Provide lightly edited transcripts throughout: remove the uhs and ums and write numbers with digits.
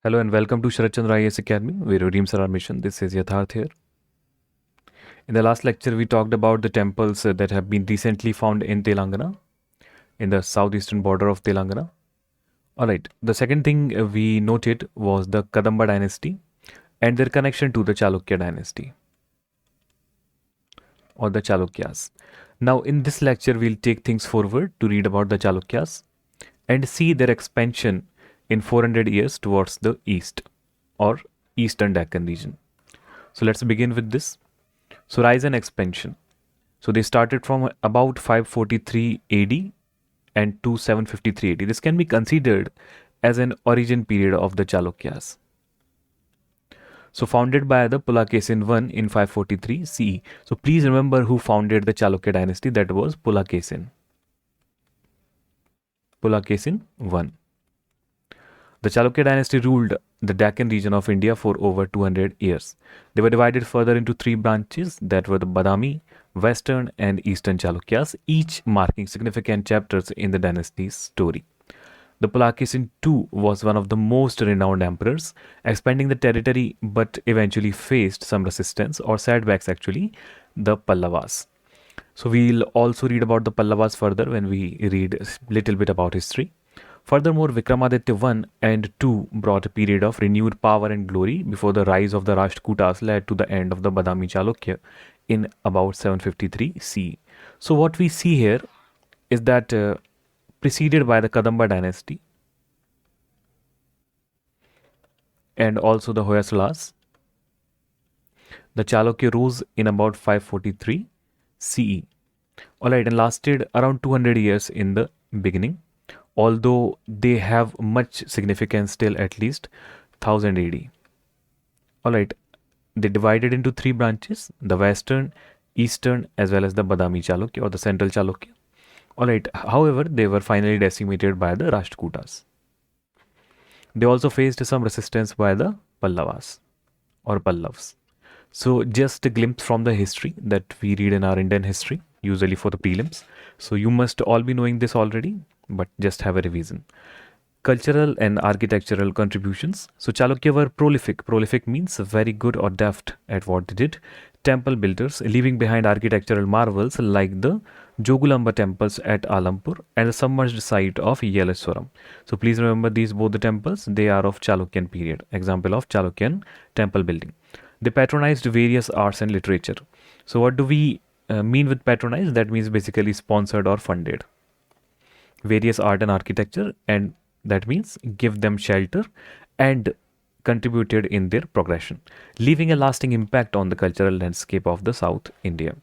Hello and welcome to Sarat Chandra IAS Academy, where your dreams are our mission. This is Yatharth here. In the last lecture, we talked about the temples that have been recently found in Telangana, in the southeastern border of Telangana. Alright, the second thing we noted was the Kadamba dynasty and their connection to the Chalukya dynasty or the Chalukyas. Now, in this lecture, we'll take things forward to read about the Chalukyas and see their expansion in 400 years towards the east or eastern Deccan region. So let's begin with this. So rise and expansion. So they started from about 543 AD and to 753 AD. This can be considered as an origin period of the Chalukyas. So founded by the Pulakesin I in 543 CE. So please remember who founded the Chalukya dynasty. That was Pulakesin. Pulakesin I. The Chalukya dynasty ruled the Deccan region of India for over 200 years. They were divided further into three branches that were the Badami, Western and Eastern Chalukyas, each marking significant chapters in the dynasty's story. The Pulakesin II was one of the most renowned emperors, expanding the territory but eventually faced some resistance or setbacks actually, the Pallavas. So we'll also read about the Pallavas further when we read a little bit about history. Furthermore, Vikramaditya I and II brought a period of renewed power and glory before the rise of the Rashtrakutas led to the end of the Badami Chalukya in about 753 CE. So what we see here is that preceded by the Kadamba dynasty and also the Hoysalas, the Chalukya rose in about 543 CE. Alright, and lasted around 200 years in the beginning, although they have much significance till at least 1000 AD. Alright, they divided into three branches, the Western, Eastern as well as the Badami Chalukya or the Central Chalukya. Alright, however, they were finally decimated by the Rashtrakutas. They also faced some resistance by the Pallavas or Pallavs. So just a glimpse from the history that we read in our Indian history, usually for the prelims. So you must all be knowing this already, but just have a revision. Cultural and architectural contributions. So Chalukya were prolific. Prolific means very good or deft at what they did. Temple builders, leaving behind architectural marvels like the Jogulamba temples at Alampur and the submerged site of Yeleswaram. So please remember these both the temples, they are of Chalukyan period. Example of Chalukyan temple building. They patronized various arts and literature. So what do we mean with patronize? That means basically sponsored or funded various art and architecture, and that means give them shelter and contributed in their progression, leaving a lasting impact on the cultural landscape of the South India.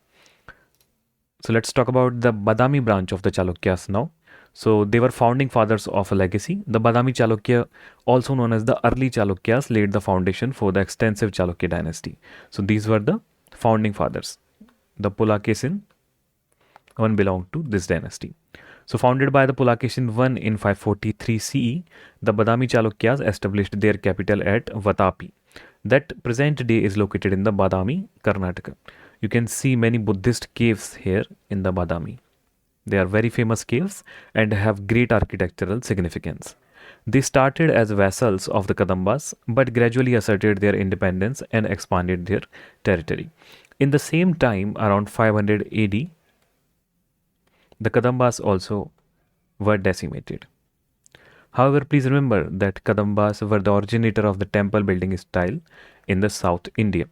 So let's talk about the Badami branch of the Chalukyas now. So they were founding fathers of a legacy. The Badami Chalukya, also known as the early Chalukyas, laid the foundation for the extensive Chalukya dynasty. So these were the founding fathers. The Pulakesin I belonged to this dynasty. So founded by the Pulakesin I in 543 CE, the Badami Chalukyas established their capital at Vatapi. That present day is located in the Badami, Karnataka. You can see many Buddhist caves here in the Badami. They are very famous caves and have great architectural significance. They started as vassals of the Kadambas but gradually asserted their independence and expanded their territory. In the same time, around 500 AD, the Kadambas also were decimated. However, please remember that Kadambas were the originator of the temple building style in the South India,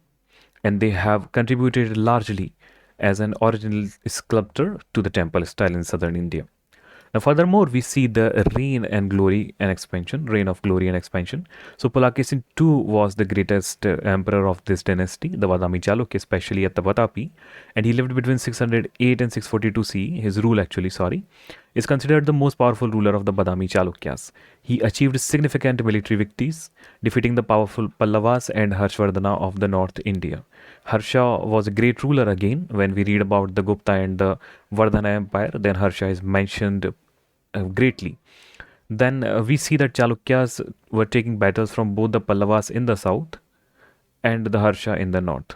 and they have contributed largely as an original sculptor to the temple style in southern India. Now, furthermore, we see the reign of glory and expansion. So, Pulakesin II was the greatest emperor of this dynasty, the Badami Chalukya, especially at the Vatapi, and he lived between 608 and 642 CE. His rule, is considered the most powerful ruler of the Badami Chalukyas. He achieved significant military victories, defeating the powerful Pallavas and Harshvardhana of the North India. Harsha was a great ruler again. When we read about the Gupta and the Vardhana Empire, then Harsha is mentioned greatly. Then we see that Chalukyas were taking battles from both the Pallavas in the south and the Harsha in the north.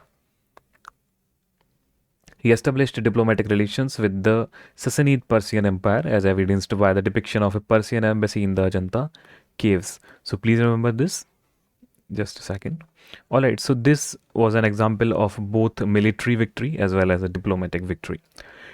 He established diplomatic relations with the Sassanid Persian Empire, as evidenced by the depiction of a Persian embassy in the Ajanta caves. So please remember this. Just a second. All right, so this was an example of both military victory as well as a diplomatic victory.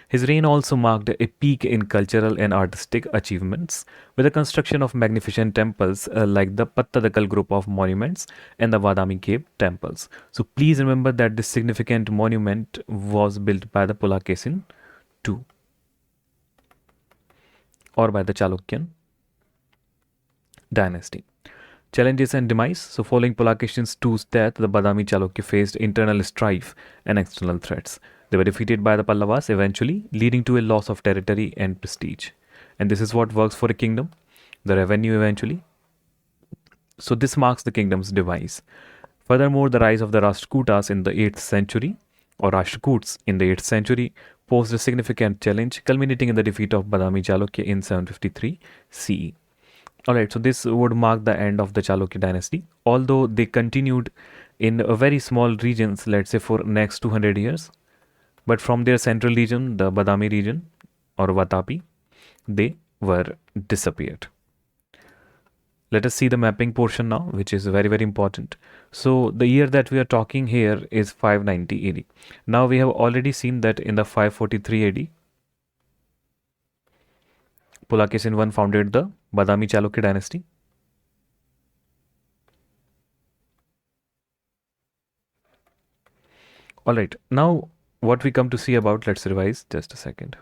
His reign also marked a peak in cultural and artistic achievements, with the construction of magnificent temples like the Pattadakal group of monuments and the Vadami cave temples. So please remember that this significant monument was built by the Pulakesin II or by the Chalukyan dynasty. Challenges and demise. So, following Pulakesin's II's death, the Badami Chalukya faced internal strife and external threats. They were defeated by the Pallavas eventually, leading to a loss of territory and prestige. And this is what works for a kingdom, the revenue eventually. So, this marks the kingdom's demise. Furthermore, the rise of the Rashtrakutas in the 8th century, or Rashtrakuts in the 8th century, posed a significant challenge, culminating in the defeat of Badami Chalukya in 753 CE. Alright, so this would mark the end of the Chalukya dynasty, although they continued in a very small regions, let's say for next 200 years. But from their central region, the Badami region or Vatapi, they were disappeared. Let us see the mapping portion now, which is very, very important. So the year that we are talking here is 590 AD. Now we have already seen that in the 543 AD, Pulakesin I founded the Badami Chalukya dynasty. Alright, now what we come to see about, let's revise just a second.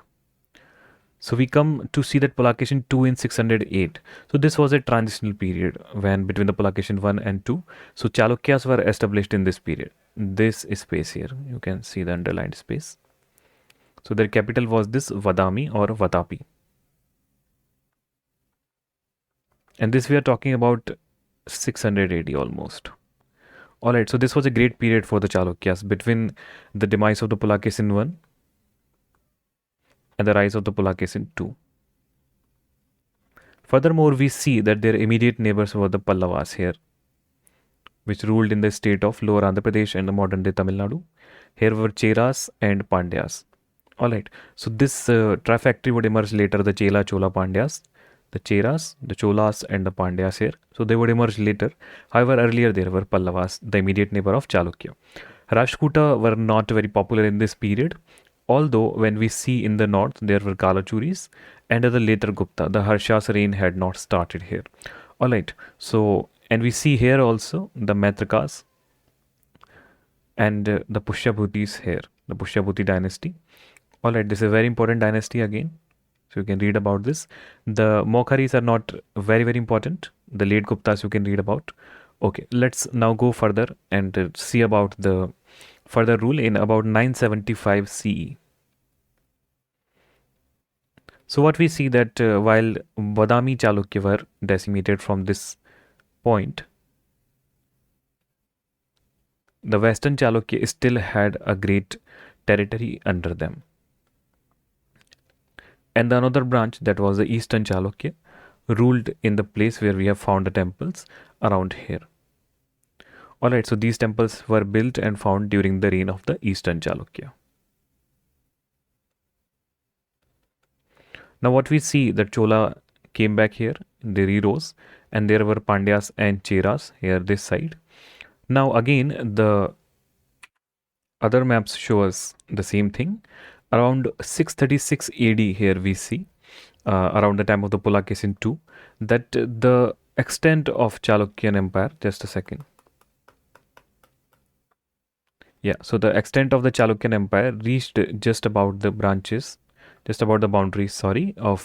So we come to see that Pulakesin II in 608. So this was a transitional period when between the Pulakesin I and II. So Chalukyas were established in this period. This space here, you can see the underlined space. So their capital was this Vadami or Vatapi. And this we are talking about 600 AD almost. Alright, so this was a great period for the Chalukyas between the demise of the Pulakesin I and the rise of the Pulakesin II. Furthermore, we see that their immediate neighbors were the Pallavas here, which ruled in the state of Lower Andhra Pradesh and the modern day Tamil Nadu. Here were Cheras and Pandyas. Alright, so this trifecta would emerge later, the Chela, Chola, Pandyas. The Cheras, the Cholas and the Pandyas here. So they would emerge later. However, earlier there were Pallavas, the immediate neighbor of Chalukya. Rashtrakuta were not very popular in this period. Although when we see in the north, there were Kalachuris and the later Gupta, the Harsha's reign had not started here. Alright, so, and we see here also the Maitrakas and the Pushyabhutis here, the Pushyabhuti dynasty. Alright, this is a very important dynasty again. So you can read about this. The Mokharis are not very, very important. The late Guptas you can read about. Okay, let's now go further and see about the further rule in about 975 CE. So what we see that while Badami Chalukya were decimated from this point, the Western Chalukya still had a great territory under them. And the another branch, that was the Eastern Chalukya, ruled in the place where we have found the temples around here. Alright, so these temples were built and found during the reign of the Eastern Chalukya. Now what we see, that Chola came back here, they re-rose, and there were Pandyas and Cheras here this side. Now again, the other maps show us the same thing. Around 636 AD here we see, around the time of the Pulakesin II, that the extent of Chalukyan Empire, just a second. Yeah, so the extent of the Chalukyan Empire reached just about the branches, just about the boundaries, sorry, of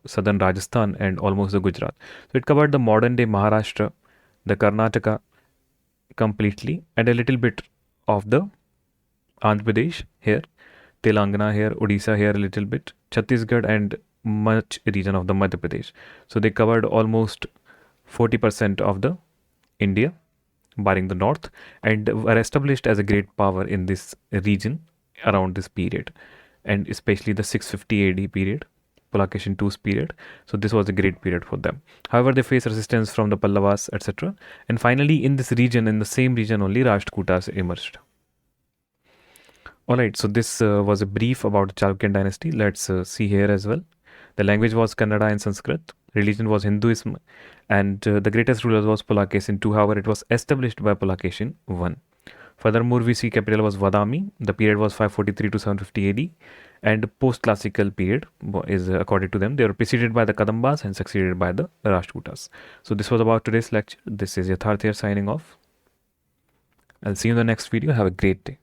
southern Rajasthan and almost the Gujarat. So it covered the modern day Maharashtra, the Karnataka completely, and a little bit of the Andhra Pradesh here, Telangana here, Odisha here a little bit, Chhattisgarh and much region of the Madhya Pradesh. So they covered almost 40% of the India, barring the north, and were established as a great power in this region around this period, and especially the 650 AD period, Pulakesin II's period. So this was a great period for them. However, they faced resistance from the Pallavas, etc. And finally, in this region, in the same region only, Rashtrakutas emerged. Alright, so this was a brief about the Chalukyan dynasty. Let's see here as well. The language was Kannada and Sanskrit. Religion was Hinduism. And the greatest ruler was Pulakeshin II. However, it was established by Pulakeshin I. Furthermore, we see capital was Vadami. The period was 543 to 750 AD. And post-classical period is according to them. They were preceded by the Kadambas and succeeded by the Rashtrakutas. So this was about today's lecture. This is Yatharth here signing off. I'll see you in the next video. Have a great day.